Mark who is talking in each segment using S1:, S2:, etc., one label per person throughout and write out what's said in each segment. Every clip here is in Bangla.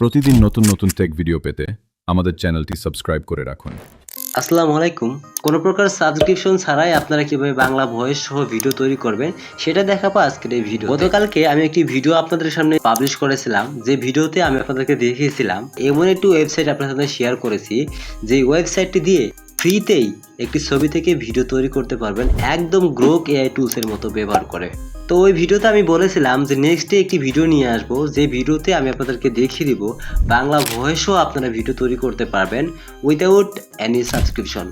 S1: প্রতিদিন নতুন নতুন টেক ভিডিও পেতে আমাদের চ্যানেলটি সাবস্ক্রাইব করে রাখুন।
S2: আসসালামু আলাইকুম। কোনো প্রকার সাবস্ক্রিপশন ছাড়াই আপনারা কিভাবে বাংলা ভয়েস সহ ভিডিও তৈরি করবেন সেটা দেখাবো আজকের এই ভিডিও। গতকালকে আমি একটি ভিডিও আপনাদের সামনে পাবলিশ করেছিলাম, যে ভিডিওতে আমি আপনাদেরকে দেখিয়েছিলাম এমন একটি ওয়েবসাইট আপনাদের সাথে শেয়ার করেছি, যে ওয়েবসাইটটি দিয়ে ফ্রিতেই একটি ছবি থেকে ভিডিও তৈরি করতে পারবেন একদম গ্রোক এআই টুলসের মতো ব্যবহার করে। তো ওই ভিডিওতে আমি বলেছিলাম যে নেক্সট ডে একটি ভিডিও নিয়ে আসবো, যে ভিডিওতে আমি আপনাদেরকে দেখিয়ে দিব বাংলা ভয়েসও আপনারা ভিডিও তৈরি করতে পারবেন উইদাউট এনি সাবস্ক্রিপশন।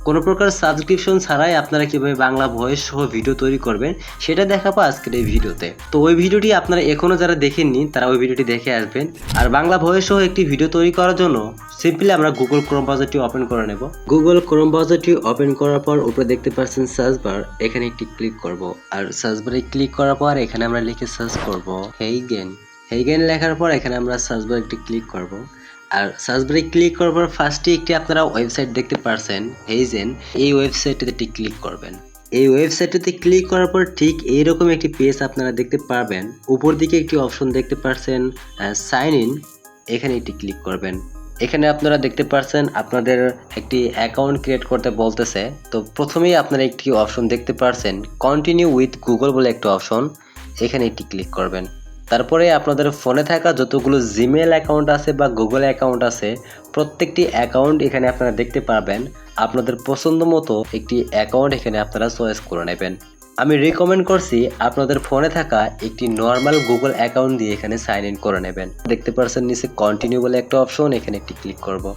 S2: কোনো প্রকার সাবস্ক্রিপশন ছাড়াই আপনারা কিভাবে বাংলা ভয়েস সহ ভিডিও তৈরি করবেন সেটা দেখাবো আজকের এই ভিডিওতে। তো ওই ভিডিওটি আপনারা এখনো যারা দেখেননি তারা ওই ভিডিওটি দেখে আসবেন। আর বাংলা ভয়েস সহ একটি ভিডিও তৈরি করার জন্য সিম্পলি আমরা গুগল ক্রোম ব্রাউজারটি ওপেন করে নেব। গুগল ক্রোম ব্রাউজারটি ওপেন করার পর উপরে দেখতে পাচ্ছেন সার্চ বার, এখানে একটি ক্লিক করব। আর সার্চ বারে ক্লিক করার পর এখানে আমরা লিখে সার্চ করব হেইগেন লেখার পর এখানে আমরা সার্চ বারে একটি ক্লিক করব। আর সার্চ বারে ক্লিক করার পর ফার্স্টে একটি আপনারা ওয়েবসাইট দেখতে পারছেন হেইজেন, এই ওয়েবসাইটটিতে ক্লিক করবেন। এই ওয়েবসাইটটিতে ক্লিক করার পর ঠিক এইরকম একটি পেজ আপনারা দেখতে পারবেন। উপর দিকে একটি অপশন দেখতে পারছেন সাইন ইন, এখানে একটি ক্লিক করবেন। এখানে আপনারা দেখতে পারছেন আপনাদের একটি অ্যাকাউন্ট ক্রিয়েট করতে বলতেছে। তো প্রথমেই আপনারা একটি অপশন দেখতে পারছেন কন্টিনিউ উইথ গুগল বলে একটা অপশন, এখানে একটি ক্লিক করবেন। তারপরে আপনাদের ফোনে থাকা যতগুলো জিমেল অ্যাকাউন্ট আছে বা গুগল অ্যাকাউন্ট আছে প্রত্যেকটি অ্যাকাউন্ট এখানে আপনারা দেখতে পারবেন। আপনাদের পছন্দ মতো একটি অ্যাকাউন্ট এখানে আপনারা চয়েস করে নেবেন। আমি রিকমেন্ড করছি আপনাদের ফোনে থাকা একটি নর্মাল গুগল অ্যাকাউন্ট দিয়ে এখানে সাইন ইন করে নেবেন। দেখতে পাচ্ছেন নিচে কন্টিনিউ বলে একটা অপশন, এখানে একটি ক্লিক করব।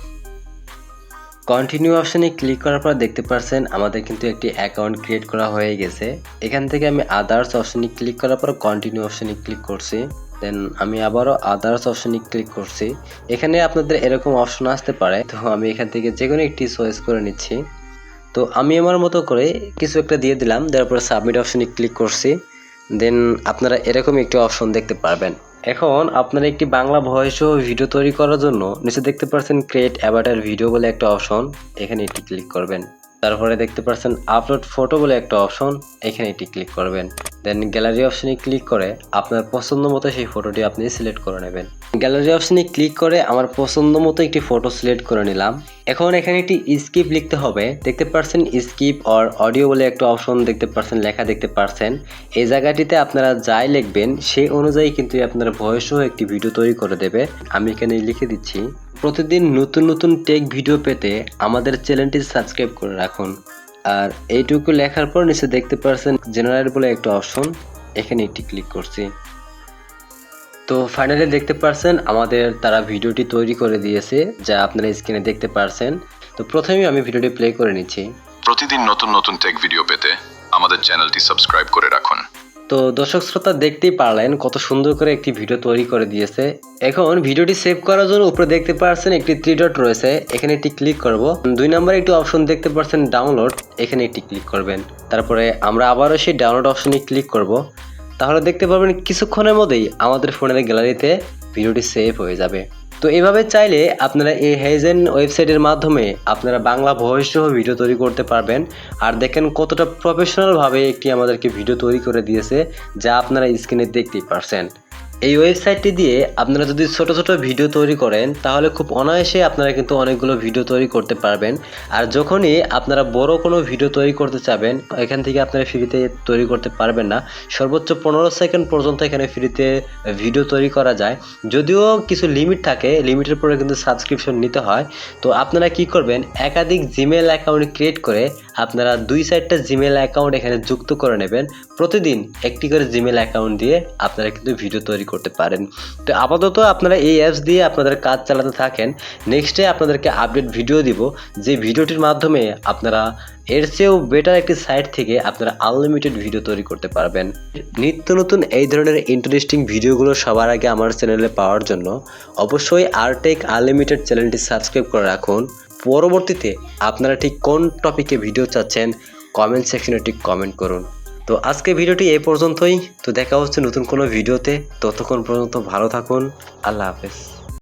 S2: কন্টিনিউ অপশনে ক্লিক করার পর দেখতে পাচ্ছেন আমাদের কিন্তু একটি অ্যাকাউন্ট ক্রিয়েট করা হয়ে গেছে। এখান থেকে আমি আদার্স অপশনে ক্লিক করার পর কন্টিনিউ অপশনে ক্লিক করছি। দেন আমি আবারও আদার্স অপশনে ক্লিক করছি। এখানে আপনাদের এরকম অপশন আসতে পারে, তো আমি এখান থেকে যে কোনো একটি চয়েস করে নিচ্ছি। তো আমি আমার মতো করে কিছু একটা দিয়ে দিলাম, দেওয়ার পরে সাবমিট অপশনে ক্লিক করছি। দেন আপনারা এরকম একটি অপশন দেখতে পারবেন। এখন আপনারা একটি বাংলা ভয়েস ও ভিডিও তৈরি করার জন্য নিচে দেখতে পাচ্ছেন ক্রিয়েট অ্যাভাটার ভিডিও বলে একটা অপশন, এখানে একটি ক্লিক করবেন। তারপরে দেখতে পাচ্ছেন আপলোড ফটো বলে একটা অপশন, এখানে একটি ক্লিক করবেন। দেন গ্যালারি অপশনে ক্লিক করে আপনার পছন্দ মতো সেই ফটোটি আপনি সিলেক্ট করে নেবেন। গ্যালারি অপশনে ক্লিক করে আমার পছন্দ মতো একটি ফটো সিলেক্ট করে নিলাম। এখন এখানে একটি স্কিপ লিখতে হবে। দেখতে পাচ্ছেন স্কিপ অর অডিও বলে একটা অপশন দেখতে পাচ্ছেন, লেখা দেখতে পাচ্ছেন। এই জায়গাটিতে আপনারা যাই লিখবেন সেই অনুযায়ী কিন্তু আপনার ভয়েসও একটি ভিডিও তৈরি করে দেবে। আমি এখানে লিখে দিচ্ছি, প্রতিদিন নতুন নতুন টেক ভিডিও পেতে আমাদের চ্যানেলটি সাবস্ক্রাইব করে রাখুন। আর এইটুকু লেখার পর নিচে দেখতে পাচ্ছেন জেনারেল বলে একটা অপশন, এখানে একটি ক্লিক করছি। তো ফাইনালি দেখতে পাচ্ছেন আমাদের তারা ভিডিওটি তৈরি করে দিয়েছে, যা আপনারা স্ক্রিনে দেখতে পাচ্ছেন। তো প্রথমেই আমি ভিডিওটি প্লে করে নিচ্ছি।
S1: প্রতিদিন নতুন নতুন টেক ভিডিও পেতে আমাদের চ্যানেলটি সাবস্ক্রাইব করে রাখুন।
S2: তো দর্শক শ্রোতা দেখতেই পারলেন কত সুন্দর করে একটি ভিডিও তৈরি করে দিয়েছে। এখন ভিডিওটি সেভ করার জন্য উপরে দেখতে পাচ্ছেন একটি 3 ডট রয়েছে, এখানে একটি ক্লিক করব। 2 নম্বরে একটি অপশন দেখতে পাচ্ছেন ডাউনলোড, এখানে একটি ক্লিক করবেন। তারপরে আমরা আবারও সেই ডাউনলোড অপশনে ক্লিক করব। তাহলে দেখতে পারবেন কিছুক্ষণের মধ্যেই আমাদের ফোনের গ্যালারিতে ভিডিওটি সেভ হয়ে যাবে। তো এভাবে চাইলে আপনারা এই হেইজেন ওয়েবসাইটের মাধ্যমে আপনারা বাংলা ভয়েস সহ ভিডিও তৈরি করতে পারবেন। আর দেখেন কতটা প্রফেশনালভাবে একটি আমাদেরকে ভিডিও তৈরি করে দিয়েছে, যা আপনারা স্ক্রিনে দেখতেই পারছেন। এই ওয়েবসাইটটি দিয়ে আপনারা যদি ছোট ছোট ভিডিও তৈরি করেন তাহলে খুব অনায়াসে আপনারা কিন্তু অনেকগুলো ভিডিও তৈরি করতে পারবেন। আর যখনই আপনারা বড় কোনো ভিডিও তৈরি করতে চাবেন, এখান থেকে আপনারা ফ্রিতে তৈরি করতে পারবেন না। সর্বোচ্চ 15 সেকেন্ড পর্যন্ত এখানে ফ্রিতে ভিডিও তৈরি করা যায়, যদিও কিছু লিমিট থাকে, লিমিটের পরে কিন্তু সাবস্ক্রিপশন নিতে হয়। তো আপনারা কি করবেন, একাধিক জিমেল অ্যাকাউন্ট ক্রিয়েট করে আপনারা 2-4টা জিমেল অ্যাকাউন্ট এখানে যুক্ত করে নেবেন। প্রতিদিন একটি করে জিমেল অ্যাকাউন্ট দিয়ে আপনারা কিন্তু ভিডিও তৈরি করতে পারেন। তো আপাতত আপনারা এই অ্যাপস দিয়ে আপনাদের কাজ চালাতে থাকেন। নেক্সটে আপনাদেরকে আপডেট ভিডিও দিব, যে ভিডিওটির মাধ্যমে আপনারা এর চেয়েও বেটার একটি সাইট থেকে আপনারা আনলিমিটেড ভিডিও তৈরি করতে পারবেন। নিত্য নতুন এই ধরনের ইন্টারেস্টিং ভিডিওগুলো সবার আগে আমার চ্যানেলে পাওয়ার জন্য অবশ্যই আরটেক আনলিমিটেড চ্যানেলটি সাবস্ক্রাইব করে রাখুন। পরবর্তীতে আপনারা ঠিক কোন টপিকে ভিডিও চাচ্ছেন কমেন্ট সেকশনে ঠিক কমেন্ট করুন। তো আজকে ভিডিওটি এই পর্যন্তই। তো দেখা হচ্ছে নতুন কোনো ভিডিওতে, ততক্ষণ পর্যন্ত ভালো থাকুন। আল্লাহ হাফেজ।